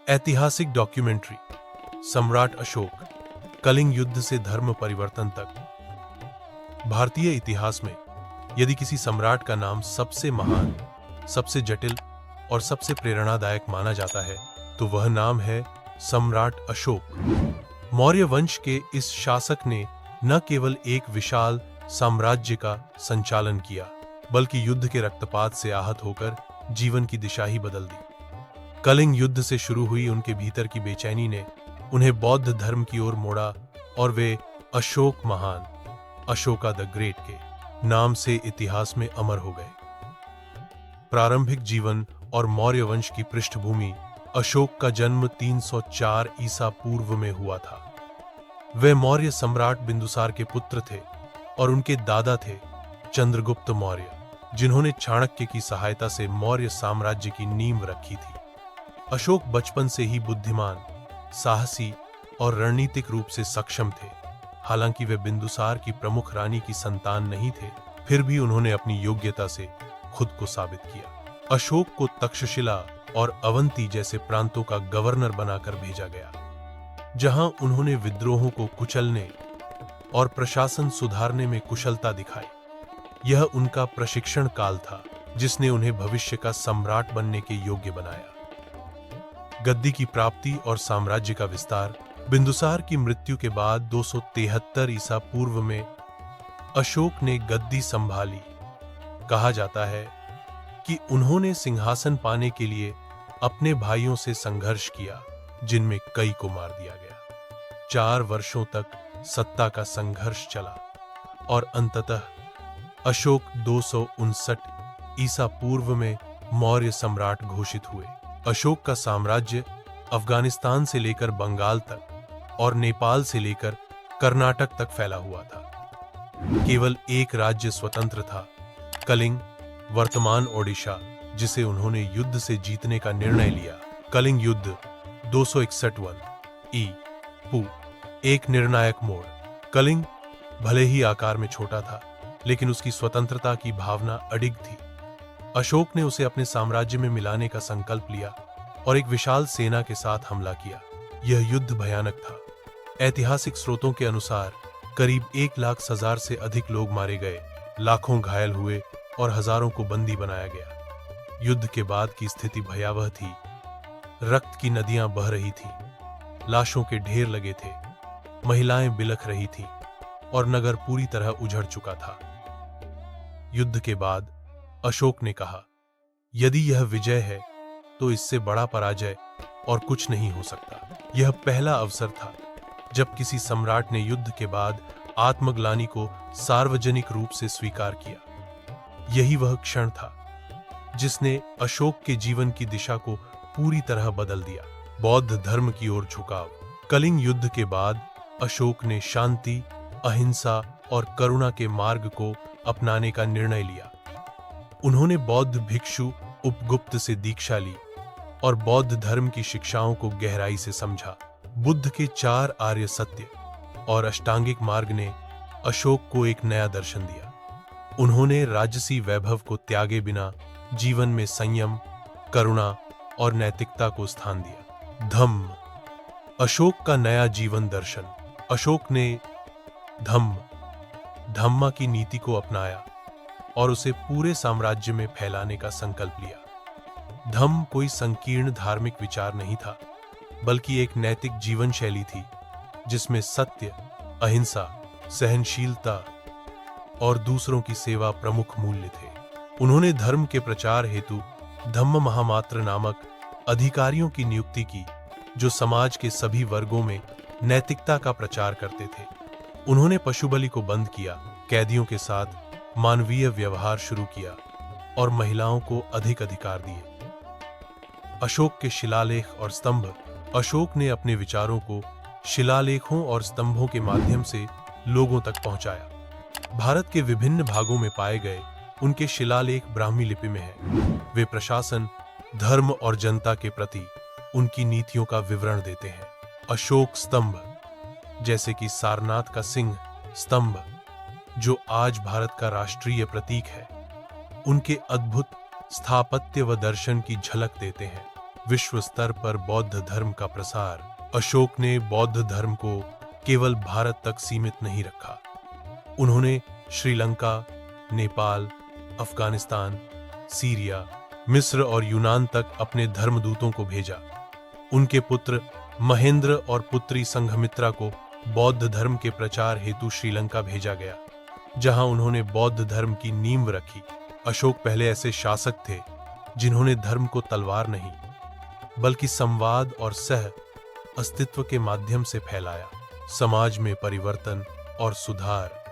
ऐतिहासिक डॉक्यूमेंट्री सम्राट अशोक, कलिंग युद्ध से धर्म परिवर्तन तक। भारतीय इतिहास में यदि किसी सम्राट का नाम सबसे महान, सबसे जटिल और सबसे प्रेरणादायक माना जाता है तो वह नाम है सम्राट अशोक। मौर्य वंश के इस शासक ने न केवल एक विशाल साम्राज्य का संचालन किया, बल्कि युद्ध के रक्तपात से आहत होकर जीवन की दिशा ही बदल दी। कलिंग युद्ध से शुरू हुई उनके भीतर की बेचैनी ने उन्हें बौद्ध धर्म की ओर मोड़ा और वे अशोक महान, अशोका द ग्रेट के नाम से इतिहास में अमर हो गए। प्रारंभिक जीवन और मौर्य वंश की पृष्ठभूमि। अशोक का जन्म 304 ईसा पूर्व में हुआ था। वे मौर्य सम्राट बिंदुसार के पुत्र थे और उनके दादा थे चंद्रगुप्त मौर्य, जिन्होंने चाणक्य की सहायता से मौर्य साम्राज्य की नींव रखी थी। अशोक बचपन से ही बुद्धिमान, साहसी और रणनीतिक रूप से सक्षम थे। हालांकि वे बिंदुसार की प्रमुख रानी की संतान नहीं थे, फिर भी उन्होंने अपनी योग्यता से खुद को साबित किया। अशोक को तक्षशिला और अवंती जैसे प्रांतों का गवर्नर बनाकर भेजा गया, जहां उन्होंने विद्रोहों को कुचलने और प्रशासन सुधारने में कुशलता दिखाई। यह उनका प्रशिक्षण काल था, जिसने उन्हें भविष्य का सम्राट बनने के योग्य बनाया। गद्दी की प्राप्ति और साम्राज्य का विस्तार। बिंदुसार की मृत्यु के बाद 273 ईसा पूर्व में अशोक ने गद्दी संभाली। कहा जाता है कि उन्होंने सिंहासन पाने के लिए अपने भाइयों से संघर्ष किया, जिनमें कई को मार दिया गया। 4 वर्षों तक सत्ता का संघर्ष चला और अंततः अशोक 259 ईसा पूर्व में मौर्य सम्राट घोषित हुए। अशोक का साम्राज्य अफगानिस्तान से लेकर बंगाल तक और नेपाल से लेकर कर्नाटक तक फैला हुआ था। केवल एक राज्य स्वतंत्र था, कलिंग, वर्तमान ओडिशा, जिसे उन्होंने युद्ध से जीतने का निर्णय लिया। कलिंग युद्ध 261 ई पू एक निर्णायक मोड़। कलिंग भले ही आकार में छोटा था, लेकिन उसकी स्वतंत्रता की भावना अडिग थी। अशोक ने उसे अपने साम्राज्य में मिलाने का संकल्प लिया और एक विशाल सेना के साथ हमला किया। यह युद्ध भयानक था। ऐतिहासिक स्रोतों के अनुसार करीब 1,00,000 से अधिक लोग मारे गए, लाखों घायल हुए और हजारों को बंदी बनाया गया। युद्ध के बाद की स्थिति भयावह थी। रक्त की नदियां बह रही थीं, लाशों के ढेर लगे थे, महिलाएं बिलख रही थीं और नगर पूरी तरह उजड़ चुका था। युद्ध के बाद अशोक ने कहा, यदि यह विजय है तो इससे बड़ा पराजय और कुछ नहीं हो सकता। यह पहला अवसर था जब किसी सम्राट ने युद्ध के बाद आत्मग्लानि को सार्वजनिक रूप से स्वीकार किया। यही वह क्षण था जिसने अशोक के जीवन की दिशा को पूरी तरह बदल दिया। बौद्ध धर्म की ओर झुकाव। कलिंग युद्ध के बाद अशोक ने शांति, अहिंसा और करुणा के मार्ग को अपनाने का निर्णय लिया। उन्होंने बौद्ध भिक्षु उपगुप्त से दीक्षा ली और बौद्ध धर्म की शिक्षाओं को गहराई से समझा। बुद्ध के 4 आर्य सत्य और अष्टांगिक मार्ग ने अशोक को एक नया दर्शन दिया। उन्होंने राजसी वैभव को त्यागे बिना जीवन में संयम, करुणा और नैतिकता को स्थान दिया। धम्म, अशोक का नया जीवन दर्शन। अशोक ने धम्मा की नीति को अपनाया और उसे पूरे साम्राज्य में फैलाने का संकल्प लिया। धम्म कोई संकीर्ण धार्मिक विचार नहीं था, बल्कि एक नैतिक जीवन शैली थी जिसमें सत्य, अहिंसा, सहनशीलता और दूसरों की सेवा प्रमुख मूल्य थे। उन्होंने धर्म के प्रचार हेतु धम्म महामात्र नामक अधिकारियों की नियुक्ति की, जो समाज के सभी वर्गों में नैतिकता का प्रचार करते थे। उन्होंने पशुबलि को बंद किया, कैदियों के साथ मानवीय व्यवहार शुरू किया और महिलाओं को अधिक अधिकार दिए। अशोक के शिलालेख और स्तंभ। अशोक ने अपने विचारों को शिलालेखों और स्तंभों के माध्यम से लोगों तक पहुंचाया। भारत के विभिन्न भागों में पाए गए उनके शिलालेख ब्राह्मी लिपि में हैं। वे प्रशासन, धर्म और जनता के प्रति उनकी नीतियों का विवरण देते हैं। अशोक स्तंभ, जैसे कि सारनाथ का सिंह स्तंभ, जो आज भारत का राष्ट्रीय प्रतीक है, उनके अद्भुत स्थापत्य व दर्शन की झलक देते हैं। विश्व स्तर पर बौद्ध धर्म का प्रसार। अशोक ने बौद्ध धर्म को केवल भारत तक सीमित नहीं रखा। उन्होंने श्रीलंका, नेपाल, अफगानिस्तान, सीरिया, मिस्र और यूनान तक अपने धर्मदूतों को भेजा। उनके पुत्र महेंद्र और पुत्री संघमित्रा को बौद्ध धर्म के प्रचार हेतु श्रीलंका भेजा गया, जहां उन्होंने बौद्ध धर्म की नींव रखी। अशोक पहले ऐसे शासक थे जिन्होंने धर्म को तलवार नहीं, बल्कि संवाद और सह अस्तित्व के माध्यम से फैलाया। समाज में परिवर्तन और सुधार।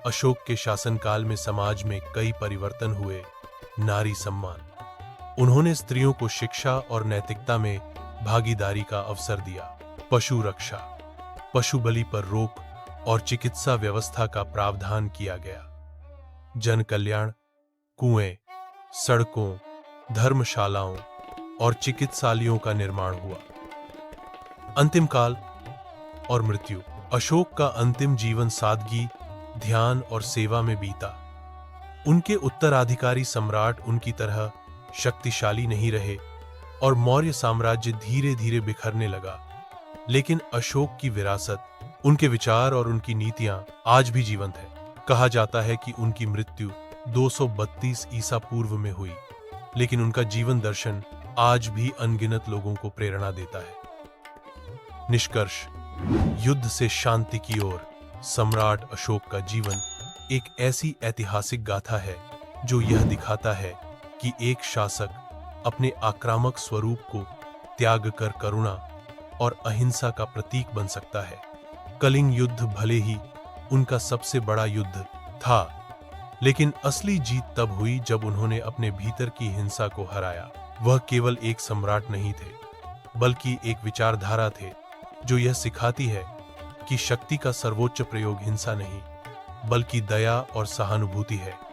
अशोक के शासनकाल में समाज में कई परिवर्तन हुए। नारी सम्मान। उन्होंने स्त्रियों को शिक्षा और नैतिकता में भागीदारी का अवसर दिया। पशु रक्षा। पशु बलि पर रोक और चिकित्सा व्यवस्था का प्रावधान किया गया। जन कल्याण। कुएं, सड़कों, धर्मशालाओं और चिकित्सालयों का निर्माण हुआ। अंतिम काल और मृत्यु। अशोक का अंतिम जीवन सादगी, ध्यान और सेवा में बीता। उनके उत्तराधिकारी सम्राट उनकी तरह शक्तिशाली नहीं रहे और मौर्य साम्राज्य धीरे धीरे बिखरने लगा। लेकिन अशोक की विरासत, उनके विचार और उनकी नीतियां आज भी जीवंत है। कहा जाता है कि उनकी मृत्यु 232 ईसा पूर्व में हुई, लेकिन उनका जीवन दर्शन आज भी अनगिनत लोगों को प्रेरणा देता है। निष्कर्ष। युद्ध से शांति की ओर सम्राट अशोक का जीवन एक ऐसी ऐतिहासिक गाथा है जो यह दिखाता है कि एक शासक अपने आक्रामक स्वरूप को त्याग कर करुणा और अहिंसा का प्रतीक बन सकता है। कलिंग युद्ध भले ही उनका सबसे बड़ा युद्ध था, लेकिन असली जीत तब हुई जब उन्होंने अपने भीतर की हिंसा को हराया। वह केवल एक सम्राट नहीं थे, बल्कि एक विचारधारा थे जो यह सिखाती है कि शक्ति का सर्वोच्च प्रयोग हिंसा नहीं, बल्कि दया और सहानुभूति है।